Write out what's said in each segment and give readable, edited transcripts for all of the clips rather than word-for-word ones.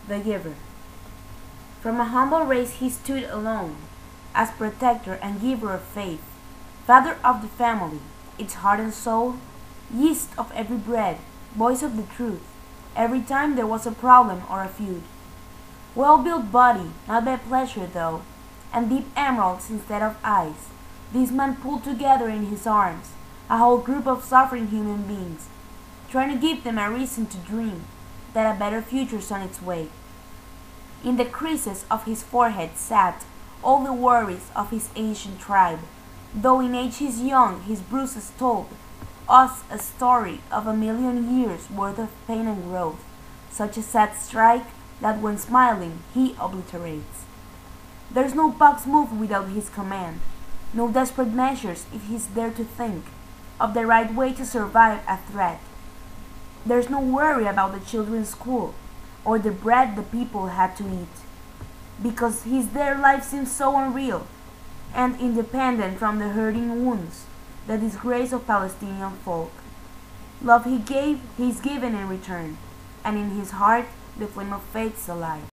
the giver. From a humble race he stood alone, as protector and giver of faith, father of the family, its heart and soul, yeast of every bread, voice of the truth, every time there was a problem or a feud. Well-built body, not by pleasure though, and deep emeralds instead of eyes, this man pulled together in his arms a whole group of suffering human beings, trying to give them a reason to dream that a better future's on its way. In the creases of his forehead sat all the worries of his ancient tribe, though in age he's young, his bruises told us a story of 1,000,000 years worth of pain and growth, such a sad strike that when smiling he obliterates. There's no box move without his command, no desperate measures if he's there to think of the right way to survive a threat. There's no worry about the children's school or the bread the people had to eat, because he's there life seems so unreal and independent from the hurting wounds, the disgrace of Palestinian folk. Love he gave, he's given in return, and in his heart the flame of faith's alive.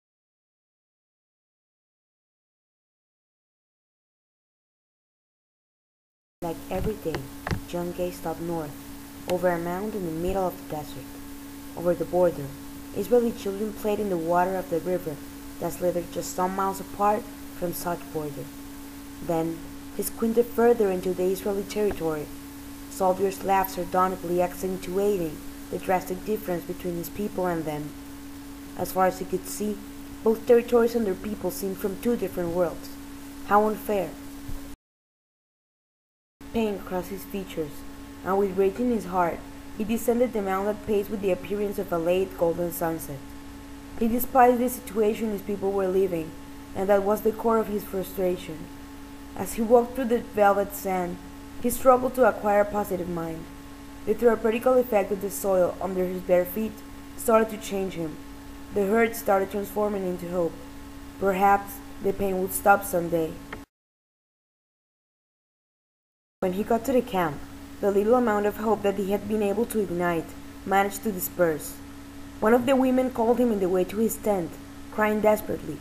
Like every day, John gazed up north, over a mound in the middle of the desert. Over the border, Israeli children played in the water of the river that slithered just some miles apart from such border. Then, he squinted further into the Israeli territory. Soldiers laughed sardonically, accentuating the drastic difference between his people and them. As far as he could see, both territories and their people seemed from two different worlds. How unfair! Pain crossed his features, and with rage in his heart, he descended the mound at pace with the appearance of a late golden sunset. He despised the situation his people were living, and that was the core of his frustration. As he walked through the velvet sand, he struggled to acquire a positive mind. The therapeutical effect of the soil under his bare feet started to change him. The hurt started transforming into hope. Perhaps the pain would stop someday. When he got to the camp, the little amount of hope that he had been able to ignite managed to disperse. One of the women called him in the way to his tent, crying desperately.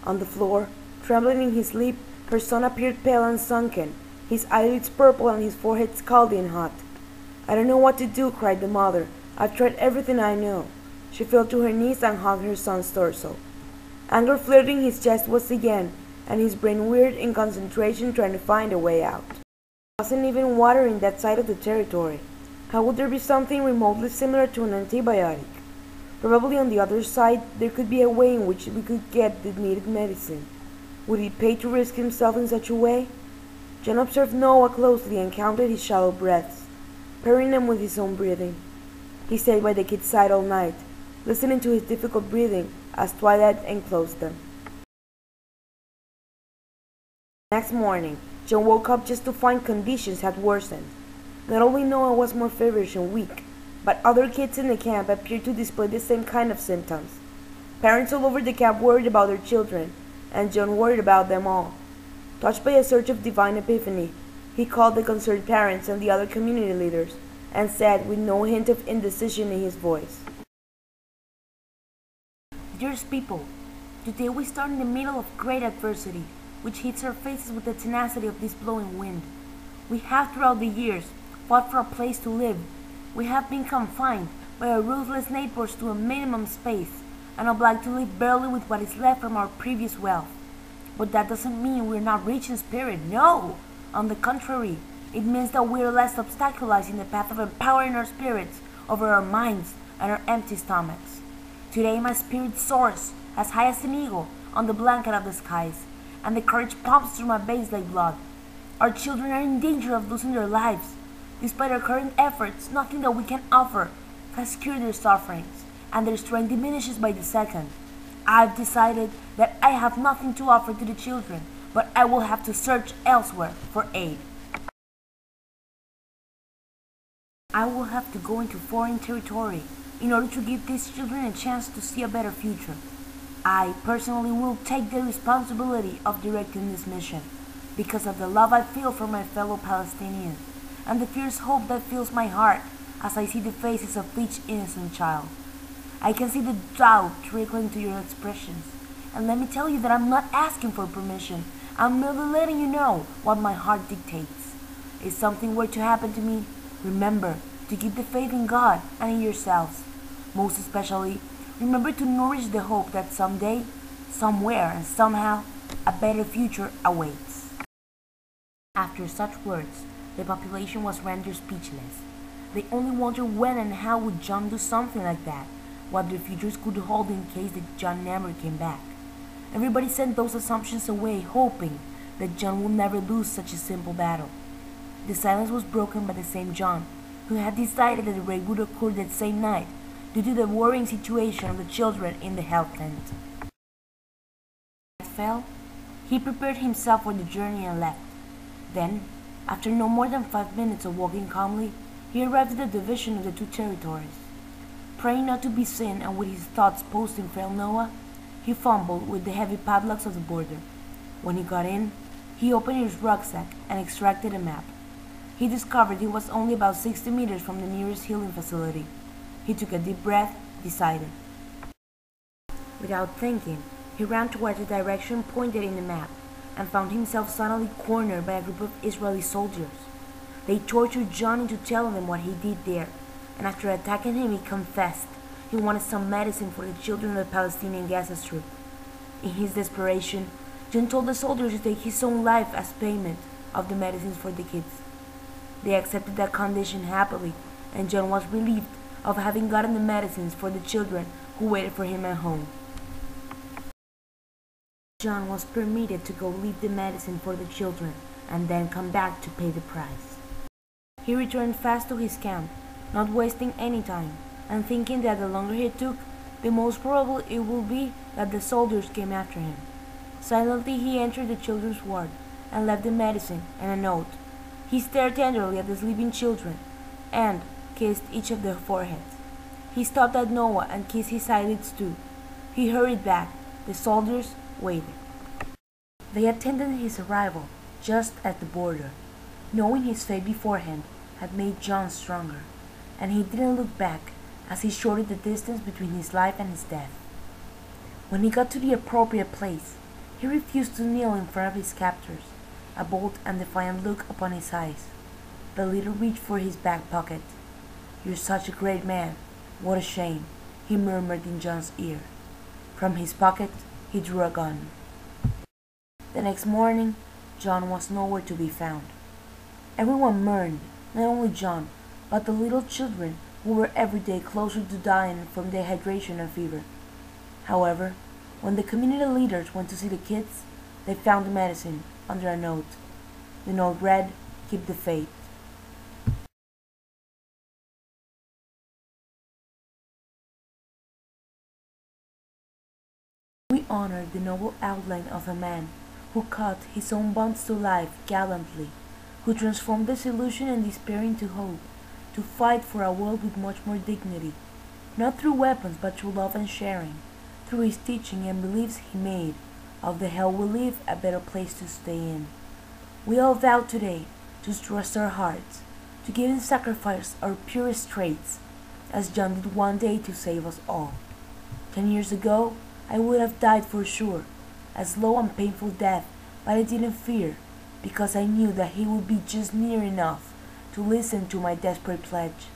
On the floor, trembling in his sleep, her son appeared pale and sunken, his eyelids purple and his forehead scalding hot. "I don't know what to do," cried the mother. "I've tried everything I know." She fell to her knees and hugged her son's torso. Anger flared in his chest once again, and his brain whirred in concentration trying to find a way out. There wasn't even water in that side of the territory. How would there be something remotely similar to an antibiotic? Probably on the other side there could be a way in which we could get the needed medicine. Would he pay to risk himself in such a way? John observed Noah closely and counted his shallow breaths, pairing them with his own breathing. He stayed by the kid's side all night, listening to his difficult breathing as twilight enclosed them. Next morning, John woke up just to find conditions had worsened. Not only Noah was more feverish and weak, but other kids in the camp appeared to display the same kind of symptoms. Parents all over the camp worried about their children, and John worried about them all. Touched by a surge of divine epiphany, he called the concerned parents and the other community leaders, and said with no hint of indecision in his voice, Dearest people, today we stand in the middle of great adversity, which hits our faces with the tenacity of this blowing wind. We have throughout the years fought for a place to live. We have been confined by our ruthless neighbors to a minimum space, and obliged to live barely with what is left from our previous wealth. But that doesn't mean we're not rich in spirit, no! On the contrary, it means that we're less obstaculizing the path of empowering our spirits over our minds and our empty stomachs. Today my spirit soars as high as an eagle on the blanket of the skies, and the courage pumps through my veins like blood. Our children are in danger of losing their lives. Despite our current efforts, nothing that we can offer has cured their sufferings, and their strength diminishes by the second. I've decided that I have nothing to offer to the children, but I will have to search elsewhere for aid. I will have to go into foreign territory in order to give these children a chance to see a better future. I personally will take the responsibility of directing this mission because of the love I feel for my fellow Palestinians and the fierce hope that fills my heart as I see the faces of each innocent child. I can see the doubt trickling to your expressions. And let me tell you that I'm not asking for permission. I'm merely letting you know what my heart dictates. If something were to happen to me, remember to keep the faith in God and in yourselves. Most especially, remember to nourish the hope that someday, somewhere and somehow, a better future awaits. After such words, the population was rendered speechless. They only wondered when and how would John do something like that, what their futures could hold in case that John never came back. Everybody sent those assumptions away, hoping that John would never lose such a simple battle. The silence was broken by the same John, who had decided that the raid would occur that same night, due to the worrying situation of the children in the health tent. When night fell, he prepared himself for the journey and left. Then, after no more than 5 minutes of walking calmly, he arrived at the division of the two territories. Praying not to be seen and with his thoughts posed in Fail Noah, he fumbled with the heavy padlocks of the border. When he got in, he opened his rucksack and extracted a map. He discovered he was only about 60 meters from the nearest healing facility. He took a deep breath, decided. Without thinking, he ran towards the direction pointed in the map and found himself suddenly cornered by a group of Israeli soldiers. They tortured John into telling them what he did there, and after attacking him, he confessed he wanted some medicine for the children of the Palestinian Gaza Strip. In his desperation, John told the soldiers to take his own life as payment of the medicines for the kids. They accepted that condition happily, and John was relieved of having gotten the medicines for the children who waited for him at home. John was permitted to go leave the medicine for the children and then come back to pay the price. He returned fast to his camp, not wasting any time, and thinking that the longer he took, the most probable it would be that the soldiers came after him. Silently he entered the children's ward and left the medicine and a note. He stared tenderly at the sleeping children and kissed each of their foreheads. He stopped at Noah and kissed his eyelids too. He hurried back. The soldiers waited. They attended his arrival just at the border. Knowing his fate beforehand had made John stronger, and he didn't look back as he shortened the distance between his life and his death. When he got to the appropriate place, he refused to kneel in front of his captors, a bold and defiant look upon his eyes. The leader reached for his back pocket. "You're such a great man. What a shame," he murmured in John's ear. From his pocket, he drew a gun. The next morning, John was nowhere to be found. Everyone mourned, not only John, but the little children who were every day closer to dying from dehydration and fever. However, when the community leaders went to see the kids, they found the medicine under a note. The note read, "Keep the faith." We honor the noble outline of a man who cut his own bonds to life gallantly, who transformed disillusion and despair into hope, to fight for a world with much more dignity, not through weapons but through love and sharing, through his teaching and beliefs he made of the hell we live a better place to stay in. We all vow today to trust our hearts, to give in sacrifice our purest traits, as John did one day to save us all. 10 years ago, I would have died for sure, a slow and painful death, but I didn't fear, because I knew that he would be just near enough to listen to my desperate pledge.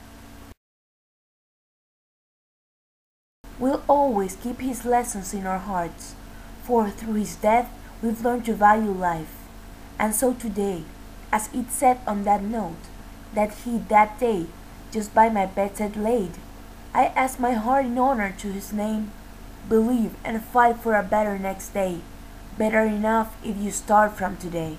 We'll always keep his lessons in our hearts, for through his death we've learned to value life. And so today, as it said on that note, that he that day just by my bedside laid, I ask my heart in honor to his name, believe and fight for a better next day, better enough if you start from today.